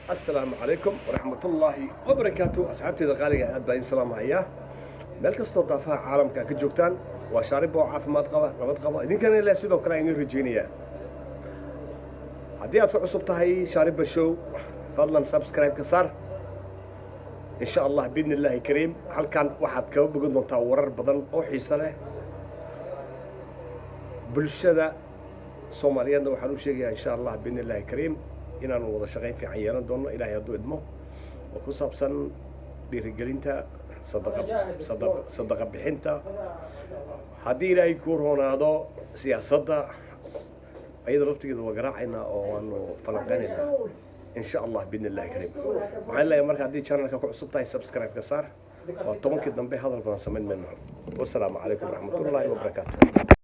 السلام عليكم ورحمة الله وبركاته. أصحابتي الغالية أدبين سلام هيا ملك استضافة عالم كجوكتان وشارب وعافمات قبا إذن كان إلا سيدو كلاين رجينيا هدي أتوقع صبتها شارب الشو فضلا سبسكرايب كسر إن شاء الله بإذن الله كريم. هل كان واحد كوب بقول متورر بدن أو حيصله بالشدة Soomaaliyeed waxaan u sheegayaa insha Allah billahi kariim inaan wada shaqeyn fiican yeelan doono ilaahay hadduu idmo oo ku saabsan dhiirigelinta sadaqa bixinta haddii ilaahay ku roonaado siyaasadda ayada laftigeeda waa garaacayna oo waanu falanqeynayna insha Allah billahi kariim. waxaan leeyahay marka haddii channelka ku cusub tahay subscribe ka saar oo tobankii dambe hadal badan samayn mayno. wassalaamu calaykum waraxmatullaahi wabarakaatuh.